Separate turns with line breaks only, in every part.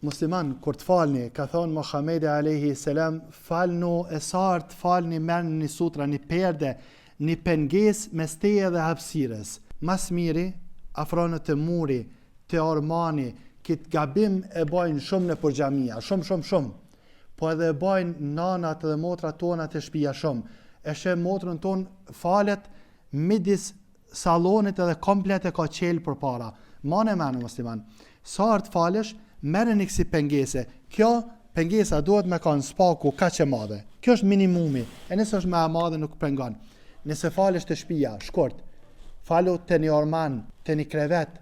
Musliman, kur të falni, ka thonë Muhamedi alayhi salam, falnu e sartë, falni merrni një sutra, një perde, një pengesë mes teje dhe hapësirës. Mas miri, afronë të muri, të ormani, këtë gabim e bojnë shumë në për xhamia, shumë. Po edhe e bojnë nanat dhe motrat tona të shtëpia shumë. E sheh motrën tonë falet midis sallonit edhe komplet e ka qelë përpara. Manë musliman. Sartë falesh, merë një kësi pengese. Kjo pengesa duhet me kanë spaku ka që madhe. Kjo është minimumi. E nëse është me e madhe nuk pengon. Nëse falesh të shtëpia, shkurt, falu të një orman, të një krevet,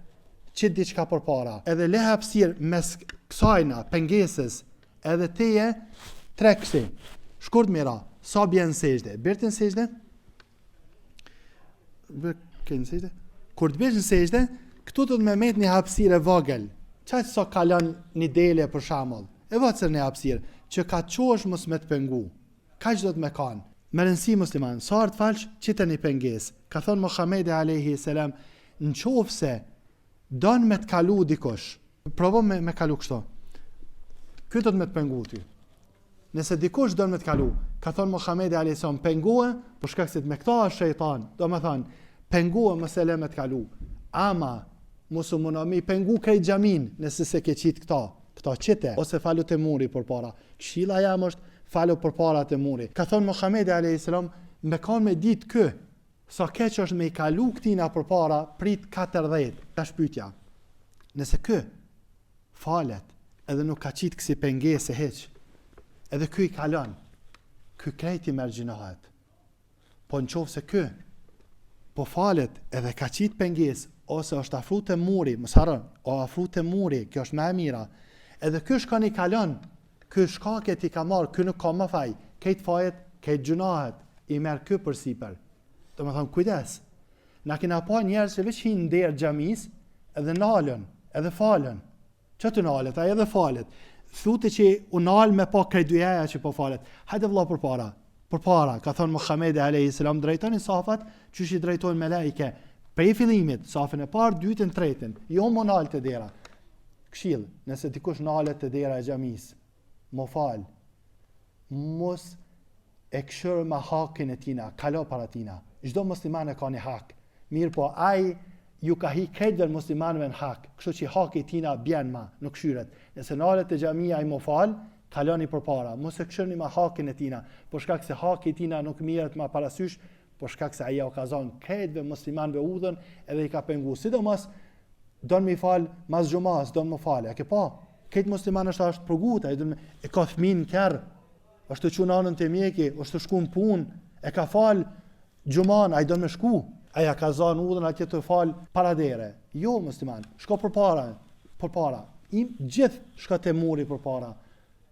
qitë diçka për para. Edhe le hapësir mes kësajna, pengeses, edhe teje, tre kësi. Shkurt mira, sa bjen sejde? Birtin sejde? Kur të bësh në sejde, këtu të me met një hapësir e vogël. Qaj sa kalon një dele për shamull, e vëtër një hapësirë, që ka qosh mos me të pengu, ka që do të me kanë. Me rëndësi musliman, sa artë falsh, qita një penges. Ka thonë Muhamedi alayhi salam, në qofë se, donë me të kalu dikush, provo me kalu kështo, këtë do të me të pengu ty. Nëse dikush donë me të kalu, ka thonë Muhamedi alayhi salam, penguë, për shkak se të me këta është shejtan, do me thonë, penguë mëse le me të kalu, ama, musumunami pengu krejt xhamin nëse se ke qitë këta qite, ose falu të muri për para. Këshilla jam është falu për para të muri. Ka thonë Muhamedi a.s. me kanë me ditë kë, sa keq është me i kalu këtina për para, prit 40, ta shpytja. Nëse kë, falet, edhe nuk ka qitë kësi pengese heq, edhe kë i kalon, kë krejt i mergjinohet. Po në qovë se kë, po falet edhe ka qitë pengesë, ose është afru të muri, mësarën, o afru të muri, kjo është me e mira, edhe kjo shka një kalon, kjo shka këti ka marë, kjo nuk ka më faj, këtë fajet, këtë gjunahet, i merë kjo për siper. Do me thonë, kujdes, na kina pa njerës që veç hinë nderë gjamis, edhe nalën, edhe falën, që të nalet, a edhe falet, thute që u nalë me pa krejdujeja që po falet, hajde vla për para, ka thonë Muhamedi a.s. drejtoni safat, që shi drejtoni me lejke, prej fillimit, safën e parë, dytën, tretën, jo më nalë të dera. Këshill, nëse dikush nalët të dera e xhamis, mo falë, mos e këshërë me hakin e tina, kalo para tina. Çdo musliman e ka një hak. Mirë po, ai ju ka hi krejtëve muslimanëve në hak, kështu që haki tina bjen ma, nuk këshyret. Nëse nalët të xhamia ai mo falë, kaloni përpara, mos e këshërni me hakin e tina, por shkak se haki tina nuk mirët ma parasysh, por shkak se aja o ka zonë krejtëve muslimanëve udhën edhe i ka pengu. Sidomos, donë mi falë mas gjumas, donë më falë. A ke pa? Këtë musliman është përguta, e ka fëmin kërë, është të qunë anën të mjeki, është të shku në punë, e ka falë gjuman, a i donë me shku. Aja ka zonë udhën atje të falë paradere. Jo, musliman, shko për para. Gjithë shka të muri për para.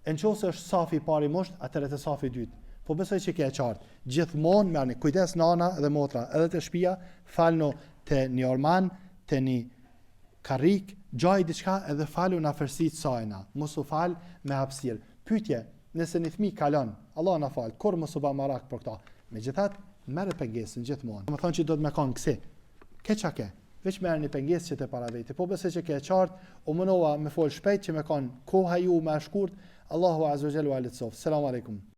E në qosë është safi pari musht, atër e të safi dytë. Po besoj që ke e qartë, gjithmonë merrni kujdes nana dhe motra, edhe të shtëpia, falno të një orman, të një karrik, gjaj diçka edhe falu në afërsitë sajna, mos u fal me hapësirë. Pyetje, nëse një fëmijë kalon, Allah na fal, kur mos u bë marak për këta. Megjithatë, merr pengesën gjithmonë. Do të thonë që do të më kanë kësi. Ke, veç merr një pengesë që të para vete. Po besoj që ke e qartë, u mënova me fol shpejt që më kanë koha ju më e shkurt. Allahu azza wa jalla wa alaikum. Selam aleikum.